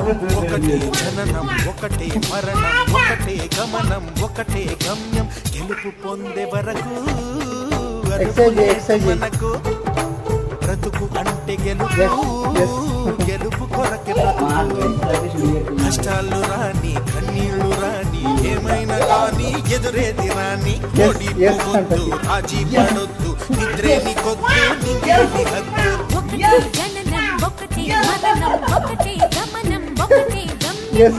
ఒకటే జననం ఒకటే మరణం ఒకటే గమనం ఒకటే గమ్యం గెలుపు పొందే వరకు మనకు బ్రతుకు అంటే గెలుపు గెలుపు కొరకే కష్టాలు రాని కన్నీళ్లు రాని ఏమైనా కానీ ఎదురేది రాని ఓడిపోవద్దు రాజీ పడొద్దు నిద్రేని కొద్దు నిద్రేని హద్దు ఒకటే జననం ఒకటే మరణం ఒకటే గమనం ఒకటే గమ్యం